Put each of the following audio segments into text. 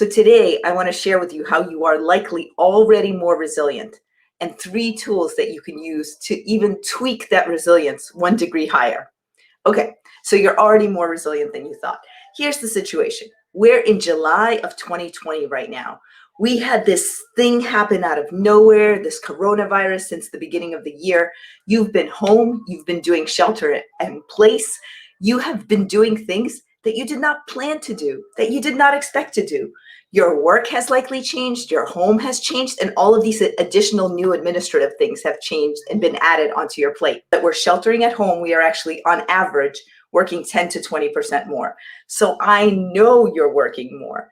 So today I want to share with you how you are likely already more resilient and 3 tools that you can use to even tweak that resilience 1 degree higher. Okay, so you're already more resilient than you thought. Here's the situation. We're in July of 2020 right now. We had this thing happen out of nowhere, this coronavirus since the beginning of the year. You've been home, you've been doing shelter in place. You have been doing things that you did not plan to do, that you did not expect to do. Your work has likely changed, your home has changed, and all of these additional new administrative things have changed and been added onto your plate. That we're sheltering at home, we are actually on average working 10 to 20% more. So I know you're working more.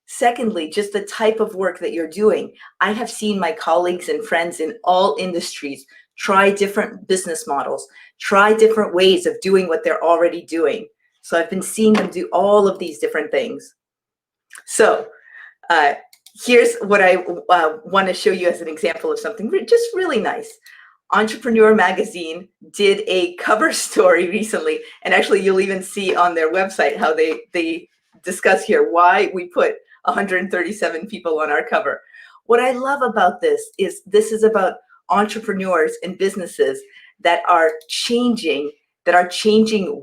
Secondly, just the type of work that you're doing. I have seen my colleagues and friends in all industries try different business models, try different ways of doing what they're already doing. So I've been seeing them do all of these different things. So here's what I want to show you as an example of something just really nice. Entrepreneur Magazine did a cover story recently, and actually you'll even see on their website how they discuss here why we put 137 people on our cover. What I love about this is about entrepreneurs and businesses that are changing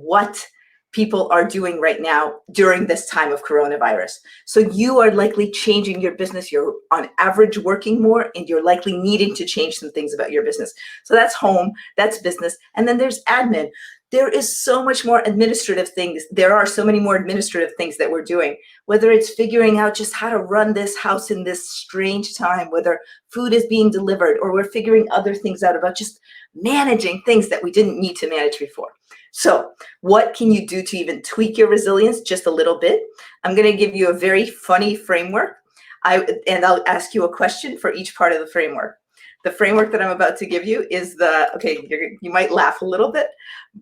what people are doing right now during this time of coronavirus. So you are likely changing your business. You're on average working more, and you're likely needing to change some things about your business. So that's home, that's business. And then there's admin. There is so much more administrative things. There are so many more administrative things that we're doing, whether it's figuring out just how to run this house in this strange time, whether food is being delivered, or we're figuring other things out about just managing things that we didn't need to manage before. So what can you do to even tweak your resilience just a little bit? I'm going to give you a very funny framework, and I'll ask you a question for each part of the framework. The framework that I'm about to give you is you might laugh a little bit,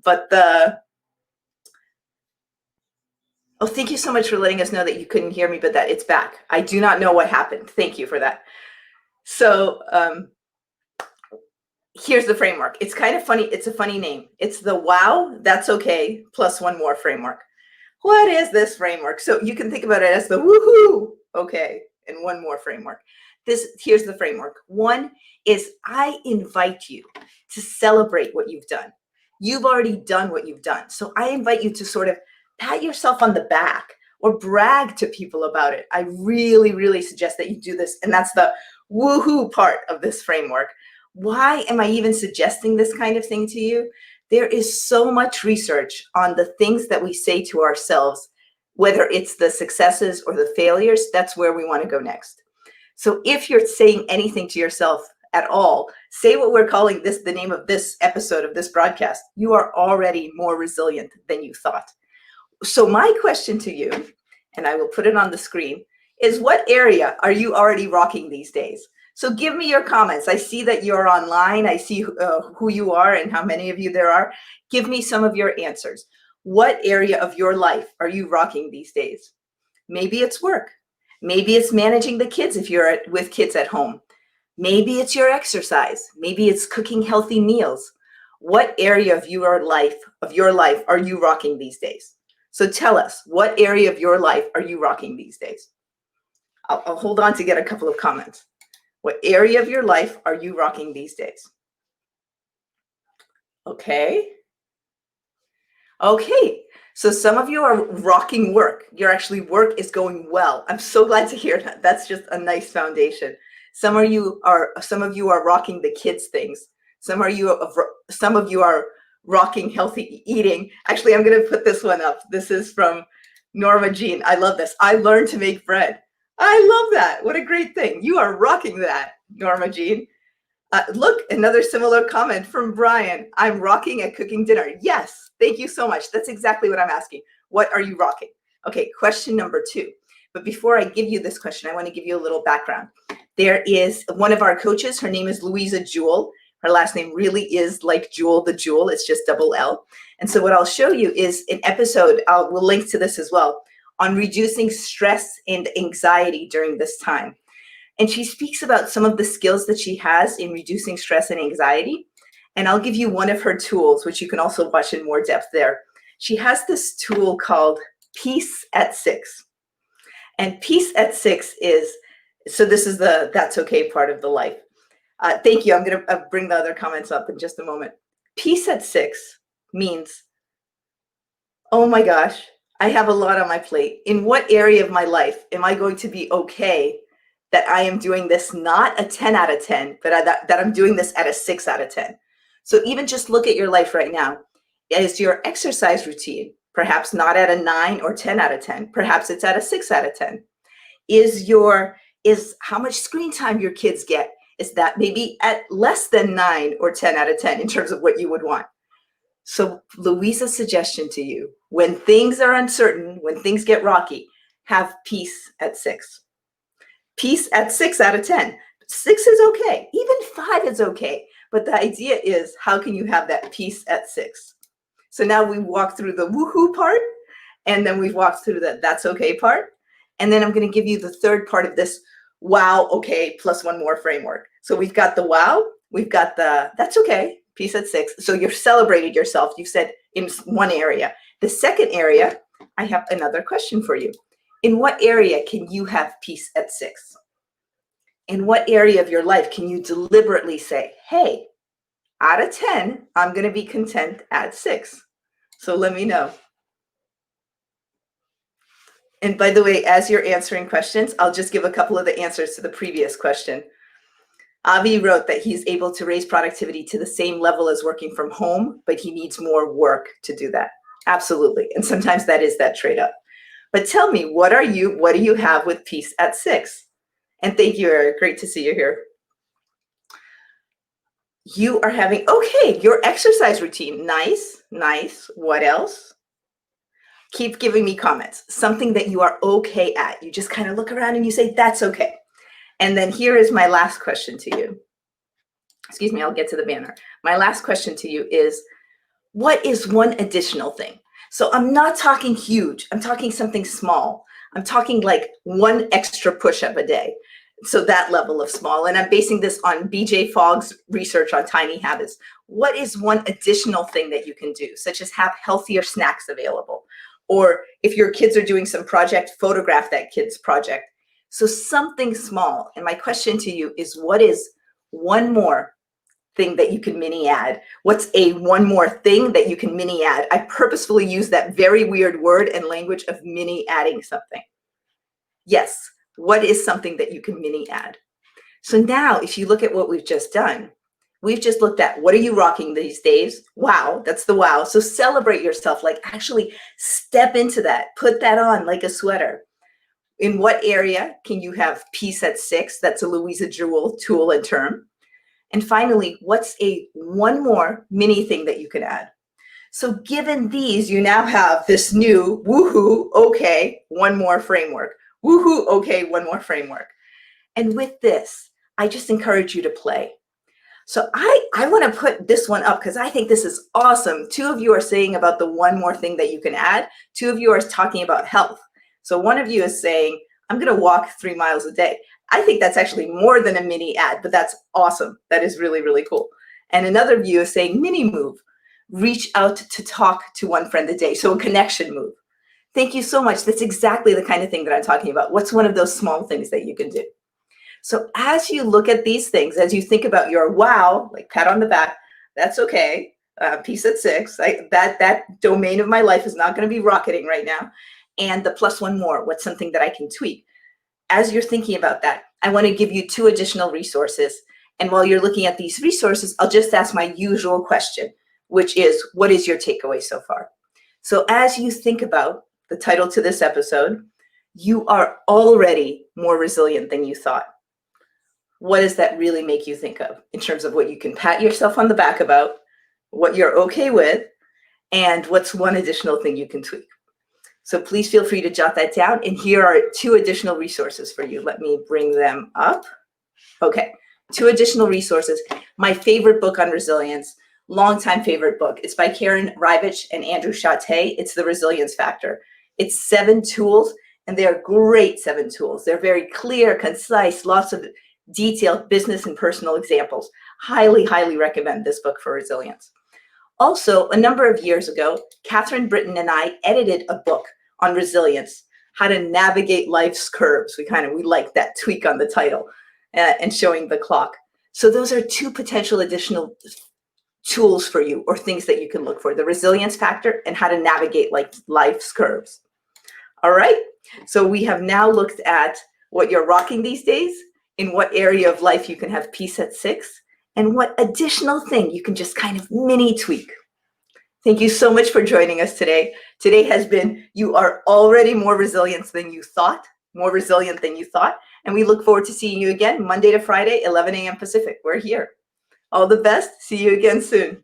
but oh, thank you so much for letting us know that you couldn't hear me, but that it's back. I do not know what happened. Thank you for that. So here's the framework. It's kind of funny. It's a funny name. It's the wow, that's okay, plus 1 more framework. What is this framework? So you can think about it as the woohoo, okay, and 1 more framework. Here's the framework. 1 is I invite you to celebrate what you've done. You've already done what you've done. So I invite you to sort of pat yourself on the back or brag to people about it. I really, really suggest that you do this. And that's the woohoo part of this framework. Why am I even suggesting this kind of thing to you? There is so much research on the things that we say to ourselves, whether it's the successes or the failures. That's where we want to go next. So if you're saying anything to yourself at all, say what we're calling this, the name of this episode of this broadcast. You are already more resilient than you thought. So my question to you, and I will put it on the screen, is what area are you already rocking these days? So give me your comments. I see that you're online. I see who you are and how many of you there are. Give me some of your answers. What area of your life are you rocking these days? Maybe it's work. Maybe it's managing the kids if you're with kids at home. Maybe it's your exercise. Maybe it's cooking healthy meals. What area of your life are you rocking these days? So tell us, what area of your life are you rocking these days? I'll hold on to get a couple of comments. What area of your life are you rocking these days? Okay. Okay. So some of you are rocking work. Work is going well. I'm so glad to hear that. That's just a nice foundation. Some of you are rocking the kids things. Some of you are rocking healthy eating. Actually, I'm going to put this one up. This is from Norma Jean. I love this. I learned to make bread. I love that. What a great thing. You are rocking that, Norma Jean. Look, another similar comment from Brian. I'm rocking at cooking dinner. Yes, thank you so much. That's exactly what I'm asking. What are you rocking? Okay, question number 2. But before I give you this question, I want to give you a little background. There is one of our coaches. Her name is Louisa Jewell. Her last name really is like Jewel the Jewel. It's just double L. And so what I'll show you is an episode, we'll link to this as well, on reducing stress and anxiety during this time. And she speaks about some of the skills that she has in reducing stress and anxiety. And I'll give you one of her tools, which you can also watch in more depth there. She has this tool called Peace at 6. And peace at 6 is, so this is the that's okay part of the life. Thank you. I'm going to bring the other comments up in just a moment. Peace at 6 means, oh my gosh, I have a lot on my plate. In what area of my life am I going to be okay that I am doing this not a 10 out of 10, but that I'm doing this at a 6 out of 10? So even just look at your life right now. Is your exercise routine perhaps not at a 9 or 10 out of 10? Perhaps it's at a 6 out of 10. Is how much screen time your kids get, is that maybe at less than 9 or 10 out of 10 in terms of what you would want? So Louisa's suggestion to you, when things are uncertain, when things get rocky, have peace at 6. Peace at 6 out of 10. 6 is okay. Even 5 is okay. But the idea is, how can you have that peace at 6? So now we walk through the woohoo part, and then we've walked through the that's okay part. And then I'm going to give you the third part of this wow, okay, plus one more framework. So we've got the wow, we've got the that's okay, peace at 6. So you've celebrated yourself. You said in one area. The second area, I have another question for you. In what area can you have peace at 6? In what area of your life can you deliberately say, hey, out of 10, I'm going to be content at 6? So let me know. And by the way, as you're answering questions, I'll just give a couple of the answers to the previous question. Avi wrote that he's able to raise productivity to the same level as working from home, but he needs more work to do that. Absolutely. And sometimes that is that trade-off. But tell me, what do you have with peace at 6? And thank you, Eric. Great to see you here. You are having, okay, your exercise routine. Nice, nice. What else? Keep giving me comments. Something that you are okay at. You just kind of look around and you say, that's okay. And then here is my last question to you. Excuse me, I'll get to the banner. My last question to you is, what is one additional thing? So I'm not talking huge. I'm talking something small. I'm talking like one extra push-up a day. So that level of small. And I'm basing this on BJ Fogg's research on tiny habits. What is one additional thing that you can do, such as have healthier snacks available? Or if your kids are doing some project, photograph that kid's project. So something small. And my question to you is, what is one more thing that you can mini add? What's a one more thing that you can mini add? I purposefully use that very weird word and language of mini adding something. Yes, what is something that you can mini add? So now if you look at what we've just done, we've just looked at what are you rocking these days? Wow, that's the wow. So celebrate yourself, like actually step into that, put that on like a sweater. In what area can you have peace at 6? That's a Louisa Jewell tool and term. And finally, what's a one more mini thing that you can add? So given these, you now have this new woohoo, okay, one more framework. Woohoo, okay, one more framework. And with this, I just encourage you to play. So I want to put this one up because I think this is awesome. 2 of you are saying about the one more thing that you can add. 2 of you are talking about health. So one of you is saying, I'm going to walk 3 miles a day. I think that's actually more than a mini ad, but that's awesome. That is really, really cool. And another of you is saying mini move. Reach out to talk to one friend a day. So a connection move. Thank you so much. That's exactly the kind of thing that I'm talking about. What's one of those small things that you can do? So as you look at these things, as you think about your wow, like pat on the back, that's okay. Peace at 6. That domain of my life is not going to be rocketing right now. And the plus one more, what's something that I can tweak? As you're thinking about that, I want to give you 2 additional resources. And while you're looking at these resources, I'll just ask my usual question, which is, what is your takeaway so far? So as you think about the title to this episode, you are already more resilient than you thought. What does that really make you think of in terms of what you can pat yourself on the back about, what you're okay with, and what's one additional thing you can tweak? So please feel free to jot that down. And here are 2 additional resources for you. Let me bring them up. Okay, 2 additional resources. My favorite book on resilience, longtime favorite book. It's by Karen Rivich and Andrew Chate. It's The Resilience Factor. It's 7 tools, and they're great 7 tools. They're very clear, concise, lots of detailed business and personal examples. Highly, highly recommend this book for resilience. Also, a number of years ago, Catherine Britton and I edited a book on resilience how to navigate life's curves. We like that tweak on the title and showing the clock. So those are two potential additional tools for you, or things that you can look for: the resilience factor and how to navigate like life's curves. All right, so we have now looked at what you're rocking these days, in what area of life you can have peace at 6, and what additional thing you can just kind of mini tweak. Thank you so much for joining us today. Today has been, you are already more resilient than you thought, and we look forward to seeing you again Monday to Friday, 11 a.m. Pacific. We're here. All the best. See you again soon.